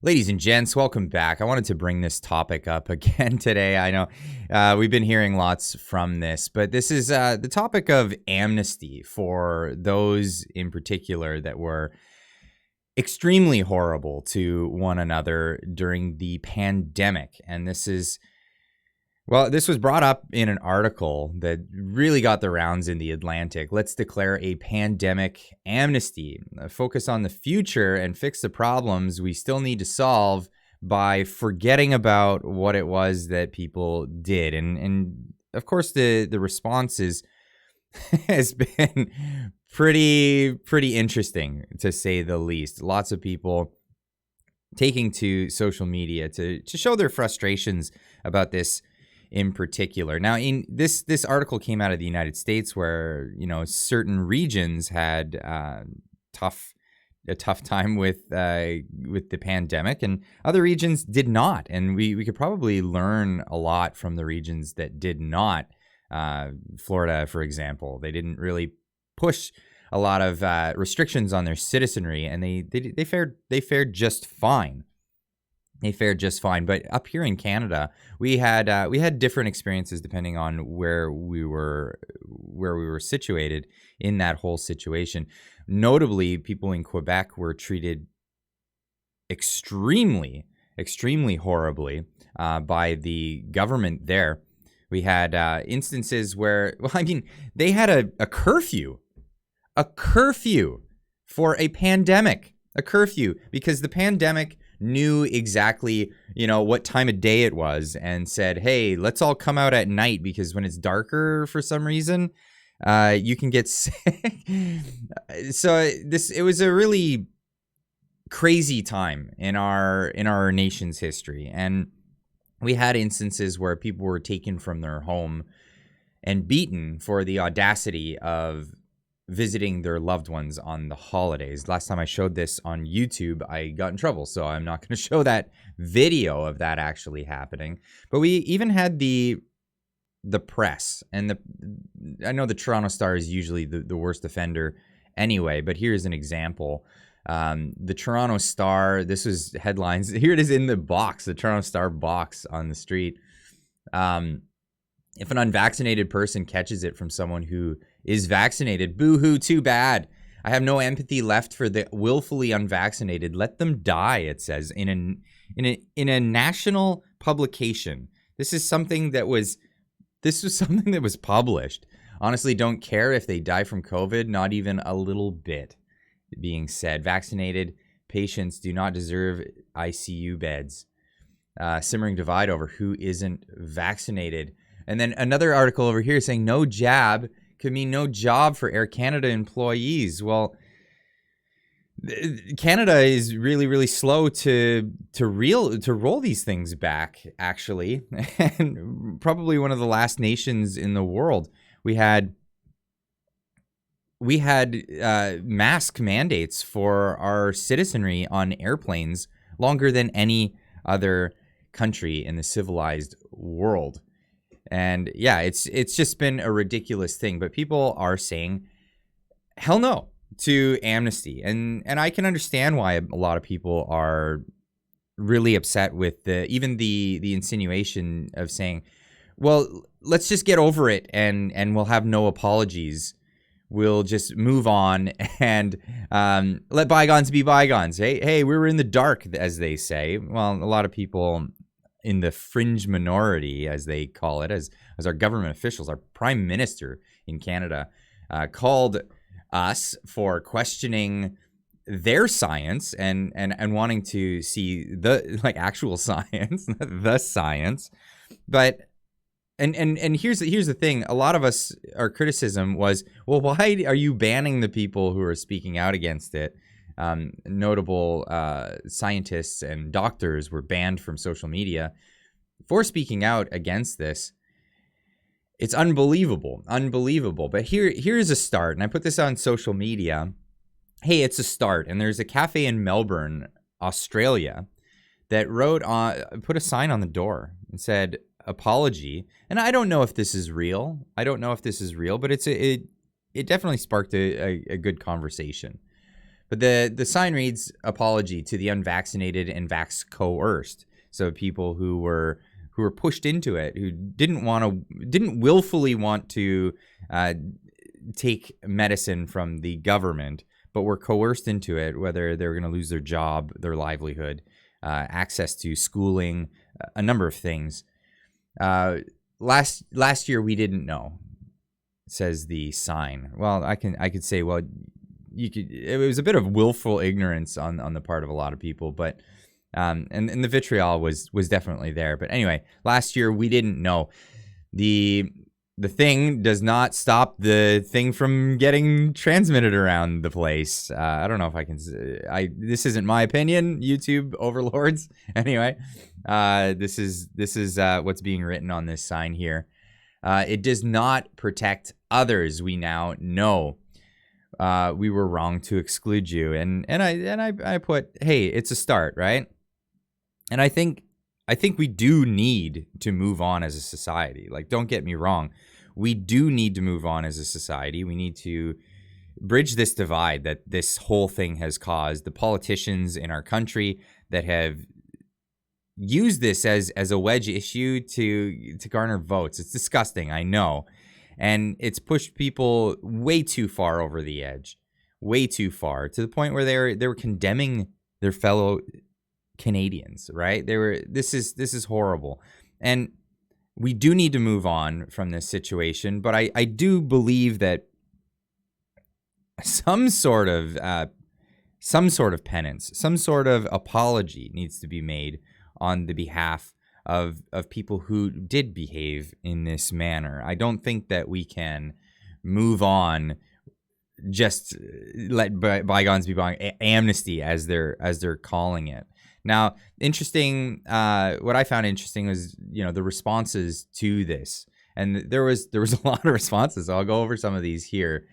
Ladies and gents, welcome back. I wanted to bring this topic up again today. I know we've been hearing lots from this, but this is the topic of amnesty for those in particular that were extremely horrible to one another during the pandemic. And this was brought up in an article that really got the rounds in the Atlantic. Let's declare a pandemic amnesty, focus on the future and fix the problems we still need to solve by forgetting about what it was that people did. And of course, the response has been pretty interesting, to say the least. Lots of people taking to social media to show their frustrations about this in particular. Now, in this article came out of the United States, where certain regions had a tough time with the pandemic, and other regions did not. And we could probably learn a lot from the regions that did not. Florida, for example, they didn't really push a lot of restrictions on their citizenry, and they fared just fine. They fared just fine. But up here in Canada, we had different experiences depending on where we were situated in that whole situation. Notably, people in Quebec were treated extremely horribly by the government there. We had instances where, they had a curfew for a pandemic, because the pandemic knew exactly, what time of day it was, and said, hey, let's all come out at night, because when it's darker for some reason, you can get sick. So it was a really crazy time in our nation's history. And we had instances where people were taken from their home and beaten for the audacity of visiting their loved ones on the holidays. Last time I showed this on YouTube, I got in trouble, so I'm not going to show that video of that actually happening. But we even had the press, and I know the Toronto Star is usually the worst offender anyway, but here's an example. The Toronto Star, this was headlines. Here it is in the box, the Toronto Star box on the street. If an unvaccinated person catches it from someone who is vaccinated, boo-hoo, too bad. I have no empathy left for the willfully unvaccinated. Let them die, it says in a national publication. This was something that was published. Honestly, don't care if they die from COVID, not even a little bit. Being said, vaccinated patients do not deserve ICU beds. Simmering divide over who isn't vaccinated. And then another article over here saying no jab could mean no job for Air Canada employees. Well, Canada is really slow to roll these things back, actually, and probably one of the last nations in the world. We had mask mandates for our citizenry on airplanes longer than any other country in the civilized world. And yeah, it's just been a ridiculous thing. But people are saying, hell no to amnesty. And I can understand why a lot of people are really upset with even the insinuation of saying, well, let's just get over it and we'll have no apologies. We'll just move on and let bygones be bygones. Hey, we were in the dark, as they say. Well, a lot of people in the fringe minority, as they call it, as our government officials, our prime minister in Canada, called us for questioning their science and wanting to see the actual science, the science. But and here's the thing: a lot of us, our criticism was, well, why are you banning the people who are speaking out against it? Notable scientists and doctors were banned from social media for speaking out against this. It's unbelievable. But here's a start, and I put this on social media. Hey, it's a start, and there's a cafe in Melbourne, Australia, that put a sign on the door and said apology. And I don't know if this is real. But it definitely sparked a good conversation. But the sign reads, "Apology to the unvaccinated and vax coerced." So people who were pushed into it, who didn't willfully want to take medicine from the government, but were coerced into it, whether they were going to lose their job, their livelihood, access to schooling, a number of things. Last year we didn't know, says the sign. Well, I could say, well, it was a bit of willful ignorance on the part of a lot of people, but and the vitriol was definitely there. But anyway, last year we didn't know. The thing does not stop the thing from getting transmitted around the place. I don't know if I can. This isn't my opinion, YouTube overlords. Anyway, this is what's being written on this sign here. It does not protect others. We now know. We were wrong to exclude you, and I put, hey, it's a start, right? And I think we do need to move on as a society. Like, don't get me wrong. We do need to move on as a society. We need to bridge this divide that this whole thing has caused. The politicians in our country that have used this as a wedge issue to garner votes. It's disgusting, I know. And it's pushed people way too far over the edge. Way too far, to the point where they were condemning their fellow Canadians, right? This is horrible. And we do need to move on from this situation, but I do believe that some sort of penance, some sort of apology needs to be made on the behalf of people who did behave in this manner. I don't think that we can move on, just let bygones be bygones. Amnesty, as they're calling it. Now, interesting. What I found interesting was, the responses to this, and there was a lot of responses. So I'll go over some of these here.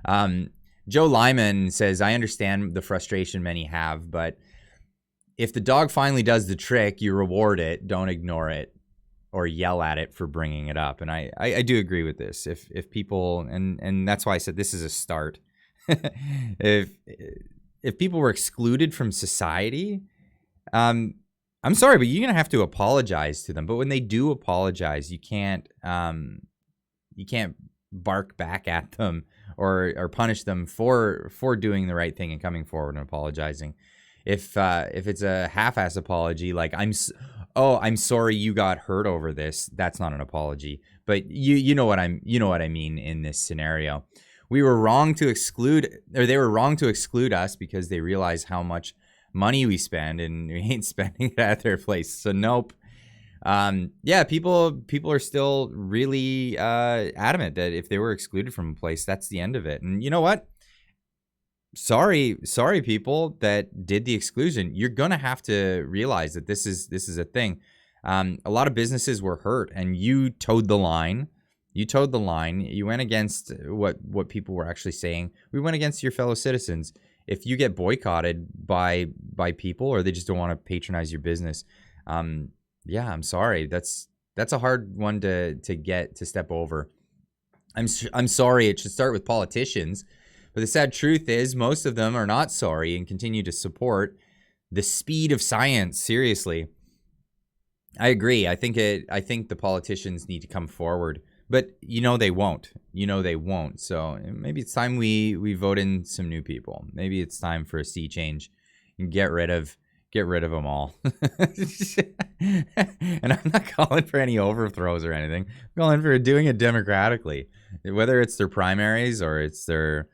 Joe Lyman says, "I understand the frustration many have, but if the dog finally does the trick, you reward it. Don't ignore it or yell at it for bringing it up." And I do agree with this. If people, and that's why I said this is a start. if people were excluded from society, I'm sorry, but you're gonna have to apologize to them. But when they do apologize, you can't bark back at them or punish them for doing the right thing and coming forward and apologizing. If it's a half-ass apology, like I'm sorry you got hurt over this, that's not an apology. But you know what I mean in this scenario. We were wrong to exclude, or they were wrong to exclude us because they realize how much money we spend and we ain't spending it at their place. So nope. Yeah, people are still really adamant that if they were excluded from a place, that's the end of it. And you know what? Sorry, people that did the exclusion. You're gonna have to realize that this is a thing. A lot of businesses were hurt, and you towed the line. You went against what people were actually saying. We went against your fellow citizens. If you get boycotted by people, or they just don't want to patronize your business, yeah, I'm sorry. That's a hard one to step over. I'm sorry. It should start with politicians. But the sad truth is most of them are not sorry and continue to support the speed of science. Seriously. I agree. I think the politicians need to come forward, but they won't. So maybe it's time we vote in some new people. Maybe it's time for a sea change and get rid of them all. And I'm not calling for any overthrows or anything. I'm calling for doing it democratically, whether it's their primaries or it's their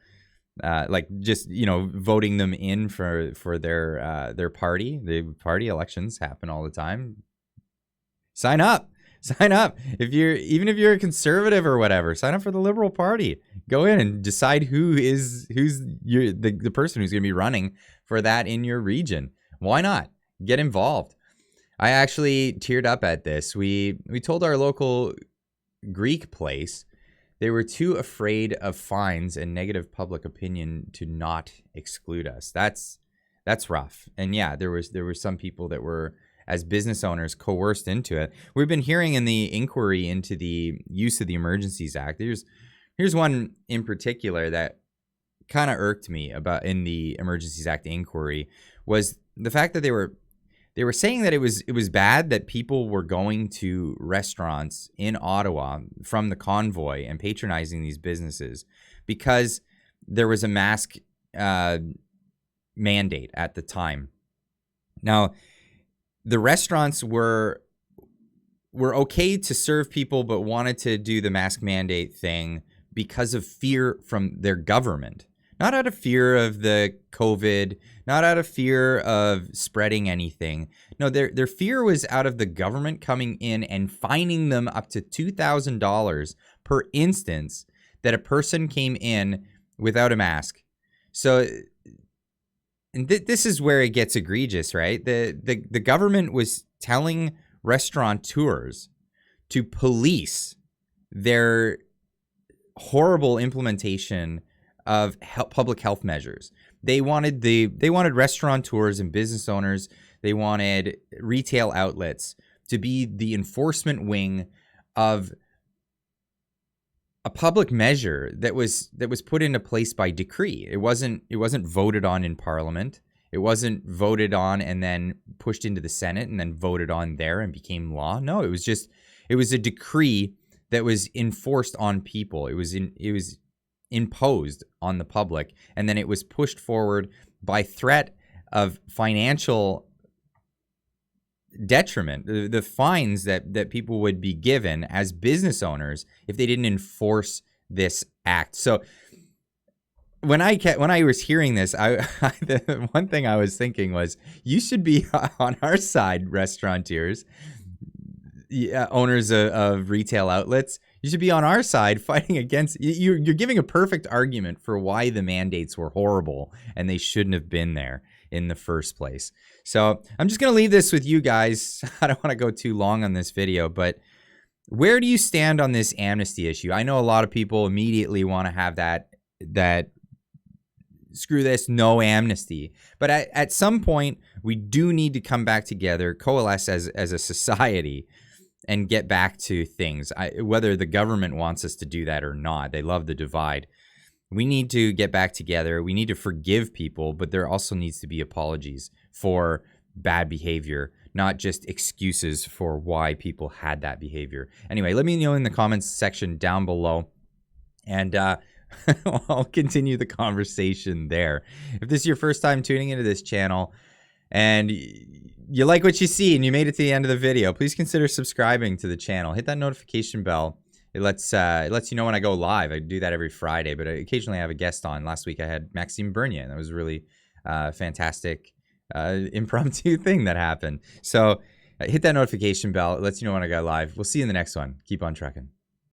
voting them in for their party. The party elections happen all the time. Sign up. If you're a conservative or whatever, sign up for the Liberal Party. Go in and decide who's the person who's going to be running for that in your region. Why not? Get involved. I actually teared up at this. We told our local Greek place they were too afraid of fines and negative public opinion to not exclude us. That's rough. And yeah, there were some people that were, as business owners, coerced into it. We've been hearing in the inquiry into the use of the Emergencies Act. Here's one in particular that kind of irked me about in the Emergencies Act inquiry was the fact that they were saying that it was bad that people were going to restaurants in Ottawa from the convoy and patronizing these businesses because there was a mask mandate at the time. Now, the restaurants were okay to serve people, but wanted to do the mask mandate thing because of fear from their government. Not out of fear of the COVID, not out of fear of spreading anything. No, their fear was out of the government coming in and fining them up to $2,000 per instance that a person came in without a mask. So, and this is where it gets egregious, right? The government was telling restaurateurs to police their horrible implementation of public health measures. They wanted restaurateurs and business owners, they wanted retail outlets to be the enforcement wing of a public measure that was put into place by decree. It wasn't voted on in Parliament. It wasn't voted on and then pushed into the Senate and then voted on there and became law. No, it was a decree that was enforced on people. It was imposed on the public, and then it was pushed forward by threat of financial detriment, the fines that people would be given as business owners if they didn't enforce this act. So when I was hearing this, the one thing I was thinking was, you should be on our side, restaurateurs, owners of retail outlets. You should be on our side fighting against. You're giving a perfect argument for why the mandates were horrible and they shouldn't have been there in the first place. So I'm just going to leave this with you guys. I don't want to go too long on this video, but where do you stand on this amnesty issue? I know a lot of people immediately want to have that screw this, no amnesty. But at some point, we do need to come back together, coalesce as a society, and get back to things. Whether the government wants us to do that or not, they love the divide. We need to get back together. We need to forgive people, but there also needs to be apologies for bad behavior, not just excuses for why people had that behavior. Anyway, let me know in the comments section down below, and I'll continue the conversation there. If this is your first time tuning into this channel and you like what you see and you made it to the end of the video, please consider subscribing to the channel. Hit that notification bell. It lets you know when I go live. I do that every Friday, but I occasionally have a guest on. Last week I had Maxime Bernier, and that was a really fantastic impromptu thing that happened. So hit that notification bell. It lets you know when I go live. We'll see you in the next one. Keep on trucking.